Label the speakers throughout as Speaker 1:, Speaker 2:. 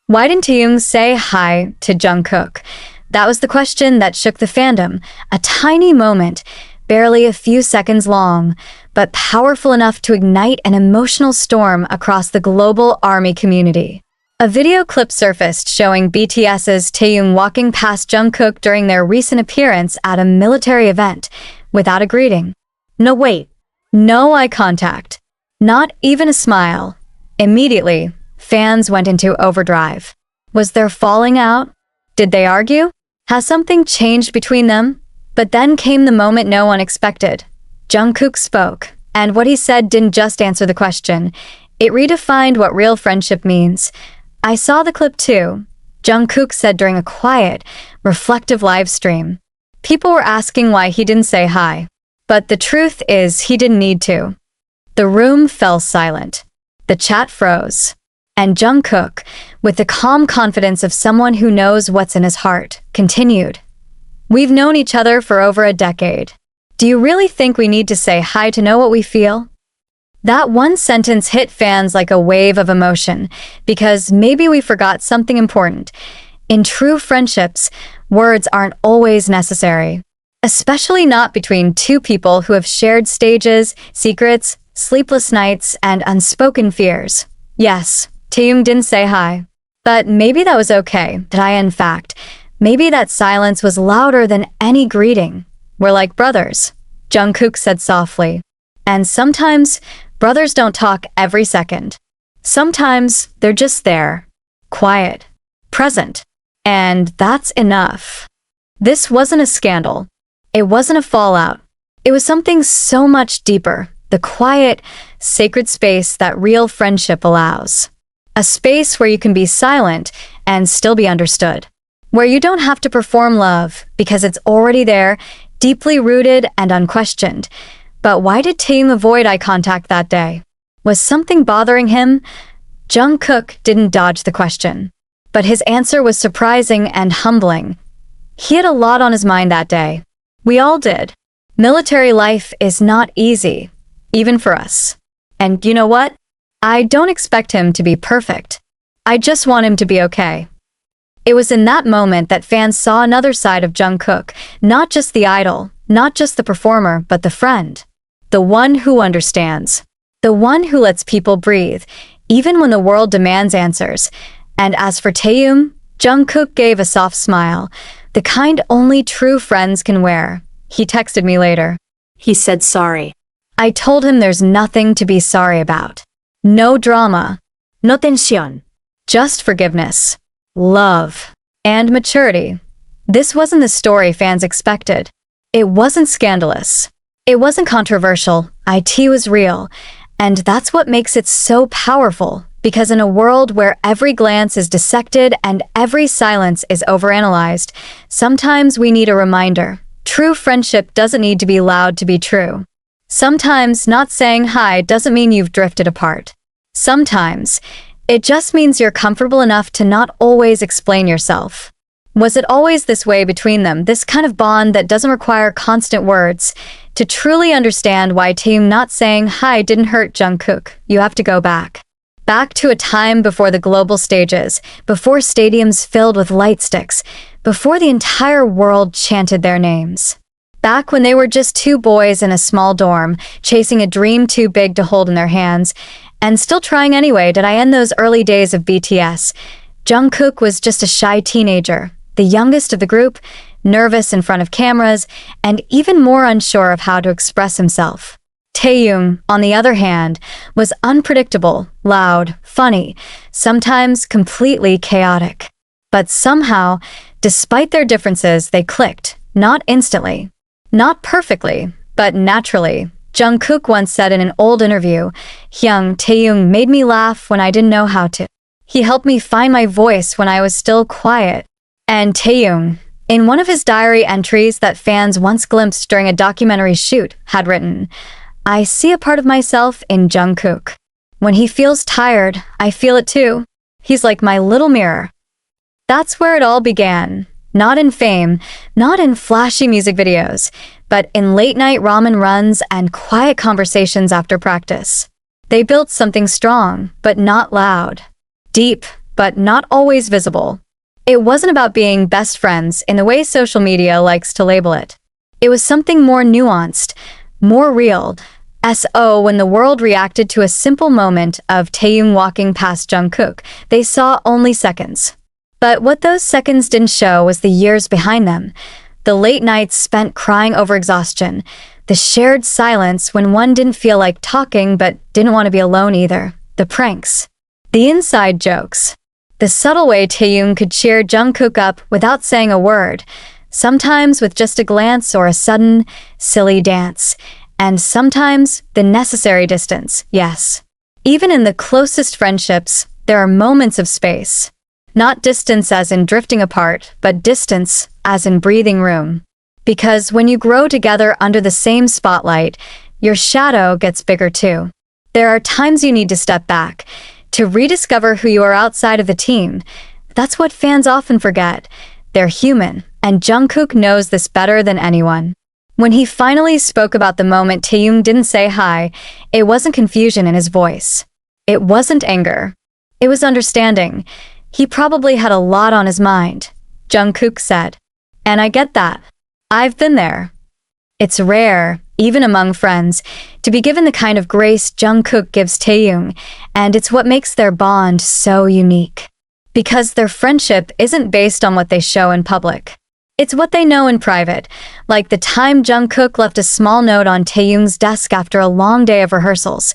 Speaker 1: Why didn't Taehyung say hi to Jungkook? That was the question that shook the fandom. A tiny moment, barely a few seconds long, but powerful enough to ignite an emotional storm across the global ARMY community. A video clip surfaced showing BTS's Taehyung walking past Jungkook during their recent appearance at a military event, without a greeting. No, wait. No eye contact. Not even a smile. Immediately, fans went into overdrive. Was there falling out? Did they argue? Has something changed between them? But then came the moment no one expected. Jungkook spoke, and what he said didn't just answer the question. It redefined what real friendship means. I saw the clip too, Jungkook said during a quiet, reflective live stream. People were asking why he didn't say hi. But the truth is he didn't need to. The room fell silent. The chat froze. And Jungkook, with the calm confidence of someone who knows what's in his heart, continued. We've known each other for over a decade. Do you really think we need to say hi to know what we feel? That one sentence hit fans like a wave of emotion, because maybe we forgot something important. In true friendships, words aren't always necessary. Especially not between two people who have shared stages, secrets, sleepless nights, and unspoken fears. Yes, Taehyung didn't say hi. But maybe that was okay, in fact. Maybe that silence was louder than any greeting. We're like brothers, Jungkook said softly. And sometimes, brothers don't talk every second. Sometimes, they're just there. Quiet. Present. And that's enough. This wasn't a scandal. It wasn't a fallout. It was something so much deeper. The quiet, sacred space that real friendship allows. A space where you can be silent and still be understood. Where you don't have to perform love because it's already there, deeply rooted and unquestioned. But why did Taehyung avoid eye contact that day? Was something bothering him? Jungkook didn't dodge the question. But his answer was surprising and humbling. He had a lot on his mind that day. We all did. Military life is not easy, even for us. And you know what? I don't expect him to be perfect. I just want him to be okay. It was in that moment that fans saw another side of Jungkook, not just the idol, not just the performer, but the friend. The one who understands. The one who lets people breathe, even when the world demands answers. And as for Taehyung, Jungkook gave a soft smile, the kind only true friends can wear. He texted me later.
Speaker 2: He said sorry.
Speaker 1: I told him there's nothing to be sorry about. No drama.
Speaker 2: No tensión.
Speaker 1: Just forgiveness. Love. And maturity. This wasn't the story fans expected. It wasn't scandalous. It wasn't controversial. IT was real. And that's what makes it so powerful. Because in a world where every glance is dissected and every silence is overanalyzed, sometimes we need a reminder. True friendship doesn't need to be loud to be true. Sometimes not saying hi doesn't mean you've drifted apart. Sometimes it just means you're comfortable enough to not always explain yourself. Was it always this way between them, this kind of bond that doesn't require constant words? To truly understand why Taehyung not saying hi didn't hurt Jungkook, you have to go back. Back to a time before the global stages, before stadiums filled with light sticks, before the entire world chanted their names. Back when they were just two boys in a small dorm, chasing a dream too big to hold in their hands, and still trying anyway. Did I end those early days of BTS? Jungkook was just a shy teenager, the youngest of the group, nervous in front of cameras, and even more unsure of how to express himself. Taehyung, on the other hand, was unpredictable, loud, funny, sometimes completely chaotic. But somehow, despite their differences, they clicked, not instantly, not perfectly, but naturally. Jungkook once said in an old interview, Taehyung made me laugh when I didn't know how to. He helped me find my voice when I was still quiet. And Taehyung, in one of his diary entries that fans once glimpsed during a documentary shoot, had written, I see a part of myself in Jungkook. When he feels tired, I feel it too. He's like my little mirror. That's where it all began. Not in fame, not in flashy music videos, but in late-night ramen runs and quiet conversations after practice. They built something strong, but not loud. Deep, but not always visible. It wasn't about being best friends in the way social media likes to label it. It was something more nuanced, more real. When the world reacted to a simple moment of Taehyung walking past Jungkook, they saw only seconds. But what those seconds didn't show was the years behind them. The late nights spent crying over exhaustion, the shared silence when one didn't feel like talking but didn't want to be alone either, the pranks, the inside jokes, the subtle way Taehyung could cheer Jungkook up without saying a word, sometimes with just a glance or a sudden, silly dance, and sometimes the necessary distance, yes. Even in the closest friendships, there are moments of space. Not distance as in drifting apart, but distance as in breathing room. Because when you grow together under the same spotlight, your shadow gets bigger too. There are times you need to step back, to rediscover who you are outside of the team. That's what fans often forget. They're human, and Jungkook knows this better than anyone. When he finally spoke about the moment Taehyung didn't say hi, it wasn't confusion in his voice. It wasn't anger. It was understanding. He probably had a lot on his mind, Jungkook said. And I get that. I've been there. It's rare, even among friends, to be given the kind of grace Jungkook gives Taehyung, and it's what makes their bond so unique. Because their friendship isn't based on what they show in public. It's what they know in private, like the time Jungkook left a small note on Taehyung's desk after a long day of rehearsals.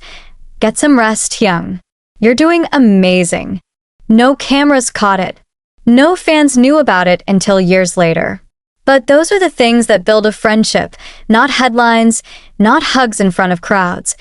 Speaker 1: Get some rest, Hyung. You're doing amazing. No cameras caught it. No fans knew about it until years later. But those are the things that build a friendship, not headlines, not hugs in front of crowds.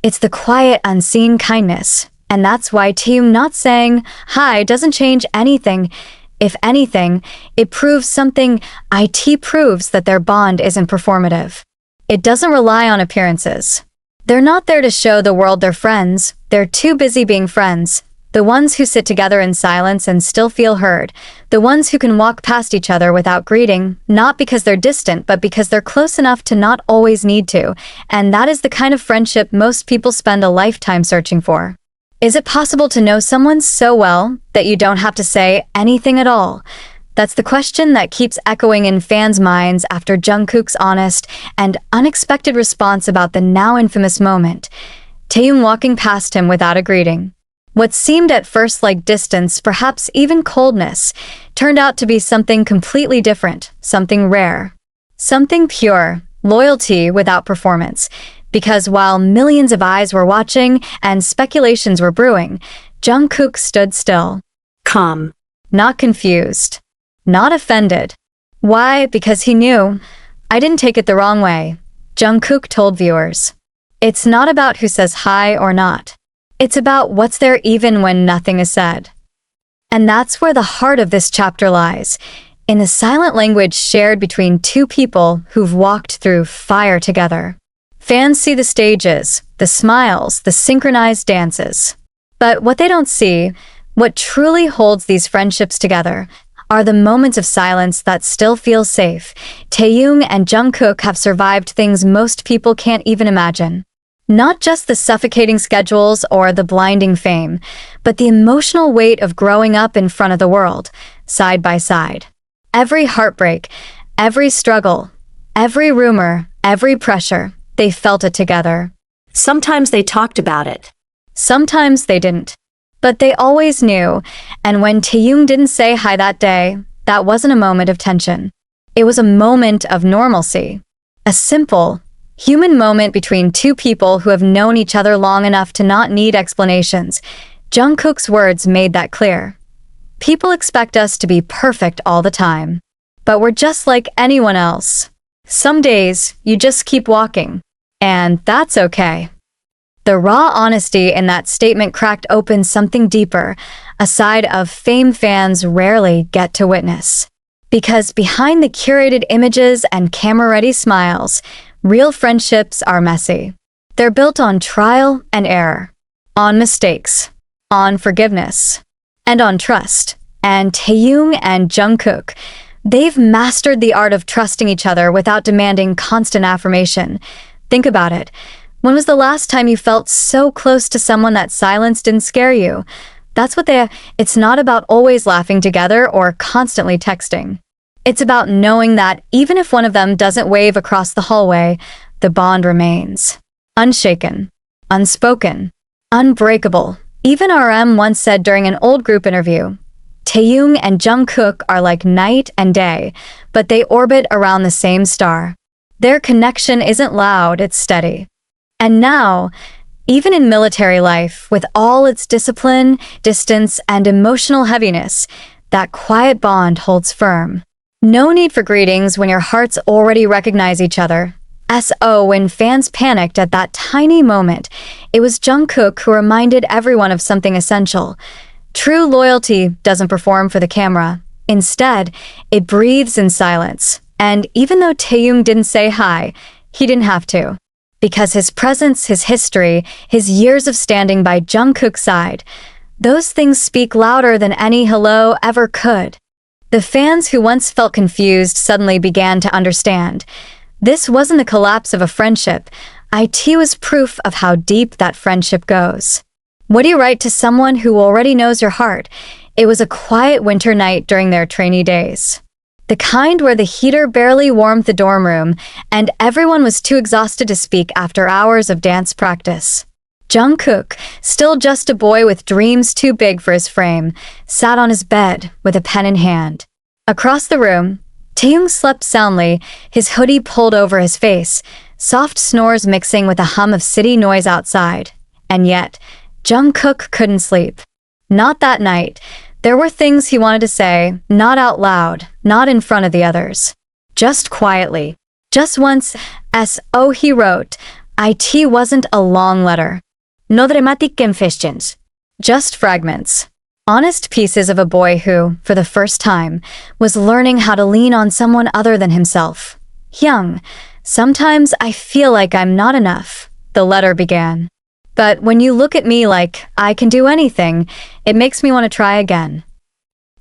Speaker 1: It's the quiet, unseen kindness. And that's why Taehyung not saying hi doesn't change anything. If anything, it proves something. It proves that their bond isn't performative. It doesn't rely on appearances. They're not there to show the world they're friends. They're too busy being friends. The ones who sit together in silence and still feel heard. The ones who can walk past each other without greeting, not because they're distant, but because they're close enough to not always need to. And that is the kind of friendship most people spend a lifetime searching for. Is it possible to know someone so well that you don't have to say anything at all? That's the question that keeps echoing in fans' minds after Jungkook's honest and unexpected response about the now infamous moment. Taehyung walking past him without a greeting. What seemed at first like distance, perhaps even coldness, turned out to be something completely different, something rare. Something pure, loyalty without performance. Because while millions of eyes were watching and speculations were brewing, Jungkook stood still.
Speaker 2: Calm.
Speaker 1: Not confused. Not offended. Why? Because he knew. I didn't take it the wrong way, Jungkook told viewers. It's not about who says hi or not. It's about what's there even when nothing is said. And that's where the heart of this chapter lies, in the silent language shared between two people who've walked through fire together. Fans see the stages, the smiles, the synchronized dances. But what they don't see, what truly holds these friendships together, are the moments of silence that still feel safe. Taehyung and Jungkook have survived things most people can't even imagine. Not just the suffocating schedules or the blinding fame, but the emotional weight of growing up in front of the world, side by side. Every heartbreak, every struggle, every rumor, every pressure, they felt it together.
Speaker 2: Sometimes they talked about it.
Speaker 1: Sometimes they didn't. But they always knew, and when Taehyung didn't say hi that day, that wasn't a moment of tension. It was a moment of normalcy. A simple, human moment between two people who have known each other long enough to not need explanations. Jungkook's words made that clear. People expect us to be perfect all the time. But we're just like anyone else. Some days, you just keep walking. And that's okay. The raw honesty in that statement cracked open something deeper, a side of fame fans rarely get to witness. Because behind the curated images and camera-ready smiles, real friendships are messy. They're built on trial and error, on mistakes, on forgiveness, and on trust. And Taehyung and Jungkook, they've mastered the art of trusting each other without demanding constant affirmation. Think about it. When was the last time you felt so close to someone that silence didn't scare you? It's not about always laughing together or constantly texting. It's about knowing that even if one of them doesn't wave across the hallway, the bond remains. Unshaken, unspoken, unbreakable. Even RM once said during an old group interview, Taehyung and Jungkook are like night and day, but they orbit around the same star. Their connection isn't loud, it's steady. And now, even in military life, with all its discipline, distance, and emotional heaviness, that quiet bond holds firm. No need for greetings when your hearts already recognize each other. So when fans panicked at that tiny moment, it was Jungkook who reminded everyone of something essential. True loyalty doesn't perform for the camera. Instead, it breathes in silence. And even though Taehyung didn't say hi, he didn't have to. Because his presence, his history, his years of standing by Jungkook's side, those things speak louder than any hello ever could. The fans who once felt confused suddenly began to understand. This wasn't the collapse of a friendship. It was proof of how deep that friendship goes. What do you write to someone who already knows your heart? It was a quiet winter night during their trainee days. The kind where the heater barely warmed the dorm room and everyone was too exhausted to speak after hours of dance practice. Jungkook, still just a boy with dreams too big for his frame, sat on his bed with a pen in hand. Across the room, Taehyung slept soundly, his hoodie pulled over his face, soft snores mixing with a hum of city noise outside. And yet, Jungkook couldn't sleep. Not that night. There were things he wanted to say, not out loud, not in front of the others. Just quietly. Just once, so he wrote, it wasn't a long letter. No dramatiken questions. Just fragments. Honest pieces of a boy who, for the first time, was learning how to lean on someone other than himself. Hyung, sometimes I feel like I'm not enough, the letter began. But when you look at me like I can do anything, it makes me want to try again.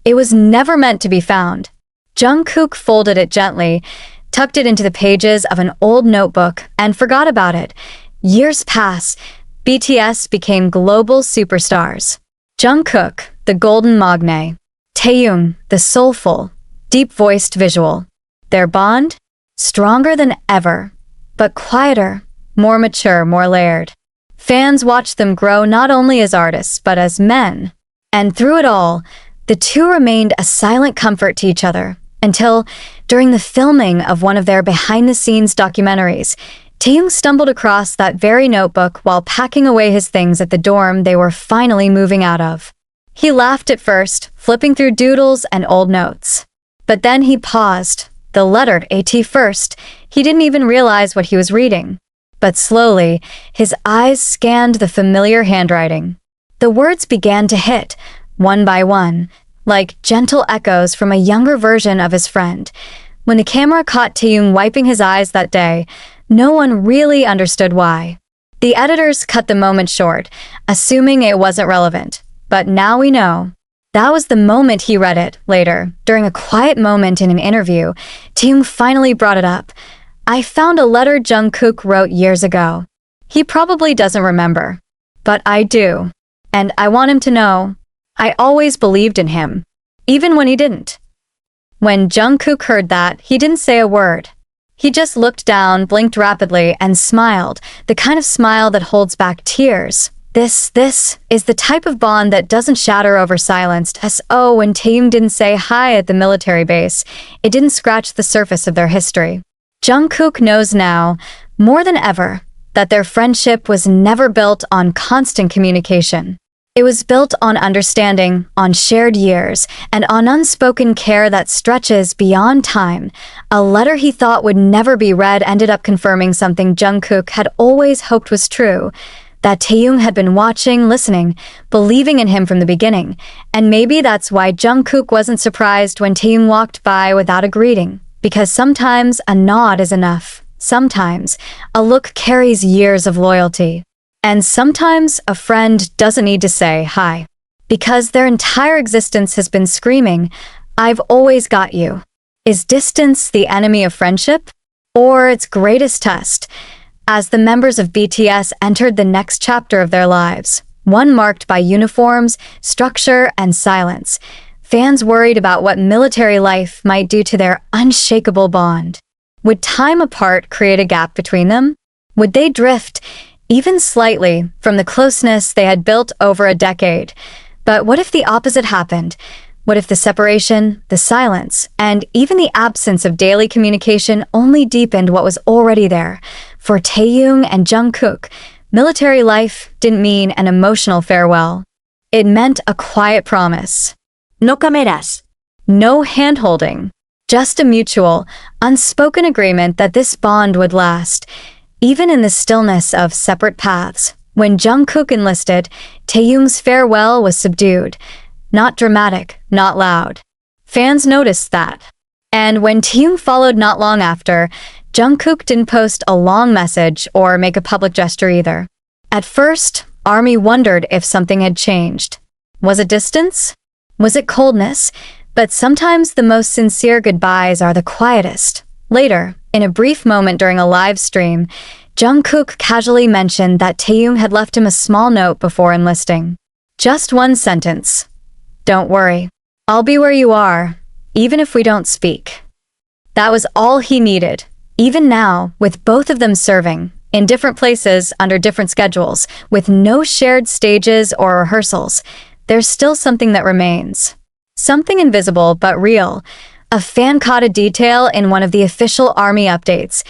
Speaker 1: It was never meant to be found. Jungkook folded it gently, tucked it into the pages of an old notebook, and forgot about it. Years pass. BTS became global superstars. Jungkook, the golden magne. Taehyung, the soulful, deep-voiced visual. Their bond? Stronger than ever, but quieter, more mature, more layered. Fans watched them grow not only as artists, but as men. And through it all, the two remained a silent comfort to each other, until, during the filming of one of their behind-the-scenes documentaries, Taehyung stumbled across that very notebook while packing away his things at the dorm they were finally moving out of. He laughed at first, flipping through doodles and old notes. But then he paused, the letter AT first. He didn't even realize what he was reading. But slowly, his eyes scanned the familiar handwriting. The words began to hit, one by one, like gentle echoes from a younger version of his friend. When the camera caught Taehyung wiping his eyes that day, no one really understood why. The editors cut the moment short, assuming it wasn't relevant. But now we know. That was the moment he read it. Later, during a quiet moment in an interview, Taehyung finally brought it up. I found a letter Jungkook wrote years ago. He probably doesn't remember. But I do. And I want him to know. I always believed in him. Even when he didn't. When Jungkook heard that, he didn't say a word. He just looked down, blinked rapidly, and smiled, the kind of smile that holds back tears. This is the type of bond that doesn't shatter over silence. So when Taehyung didn't say hi at the military base, it didn't scratch the surface of their history. Jungkook knows now, more than ever, that their friendship was never built on constant communication. It was built on understanding, on shared years, and on unspoken care that stretches beyond time. A letter he thought would never be read ended up confirming something Jungkook had always hoped was true, that Taehyung had been watching, listening, believing in him from the beginning. And maybe that's why Jungkook wasn't surprised when Taehyung walked by without a greeting, because sometimes a nod is enough. Sometimes a look carries years of loyalty. And sometimes a friend doesn't need to say hi, because their entire existence has been screaming, I've always got you. Is distance the enemy of friendship? Or its greatest test? As the members of BTS entered the next chapter of their lives, one marked by uniforms, structure, and silence. Fans worried about what military life might do to their unshakable bond. Would time apart create a gap between them? Would they drift, even slightly, from the closeness they had built over a decade? But what if the opposite happened? What if the separation, the silence, and even the absence of daily communication only deepened what was already there? For Taehyung and Jungkook, military life didn't mean an emotional farewell. It meant a quiet promise.
Speaker 2: No cameras.
Speaker 1: No hand-holding. Just a mutual, unspoken agreement that this bond would last, even in the stillness of separate paths. When Jungkook enlisted, Taehyung's farewell was subdued. Not dramatic, not loud. Fans noticed that. And when Taehyung followed not long after, Jungkook didn't post a long message or make a public gesture either. At first, ARMY wondered if something had changed. Was it distance? Was it coldness? But sometimes the most sincere goodbyes are the quietest. Later, in a brief moment during a live stream, Jungkook casually mentioned that Taehyung had left him a small note before enlisting. Just one sentence. "Don't worry. I'll be where you are, even if we don't speak." That was all he needed. Even now, with both of them serving, in different places, under different schedules, with no shared stages or rehearsals, there's still something that remains. Something invisible but real. A fan-caught detail in one of the official ARMY updates.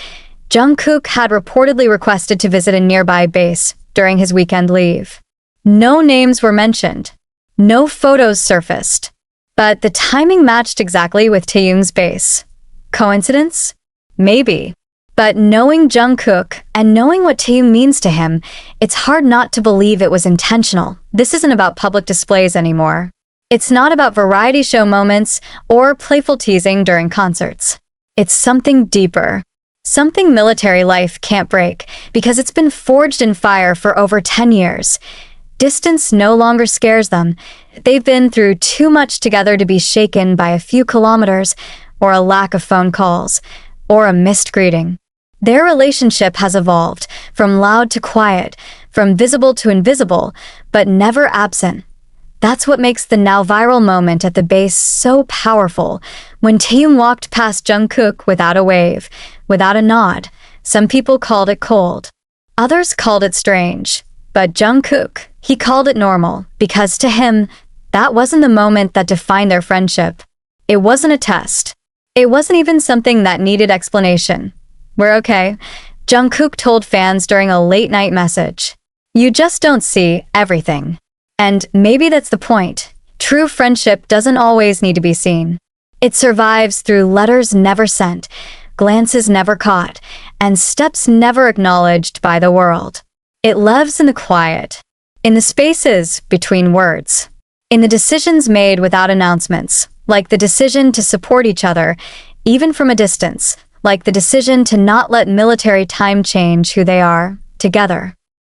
Speaker 1: Jungkook had reportedly requested to visit a nearby base during his weekend leave. No names were mentioned. No photos surfaced. But the timing matched exactly with Taehyung's base. Coincidence? Maybe. But knowing Jungkook and knowing what Taehyung means to him, it's hard not to believe it was intentional. This isn't about public displays anymore. It's not about variety show moments or playful teasing during concerts. It's something deeper. Something military life can't break because it's been forged in fire for over 10 years. Distance no longer scares them. They've been through too much together to be shaken by a few kilometers or a lack of phone calls or a missed greeting. Their relationship has evolved from loud to quiet, from visible to invisible, but never absent. That's what makes the now viral moment at the base so powerful. When Taehyung walked past Jungkook without a wave, without a nod, some people called it cold. Others called it strange. But Jungkook, he called it normal, because to him, that wasn't the moment that defined their friendship. It wasn't a test. It wasn't even something that needed explanation. "We're okay," Jungkook told fans during a late-night message. "You just don't see everything." And maybe that's the point. True friendship doesn't always need to be seen. It survives through letters never sent, glances never caught, and steps never acknowledged by the world. It lives in the quiet, in the spaces between words, in the decisions made without announcements, like the decision to support each other, even from a distance, like the decision to not let military time change who they are, together.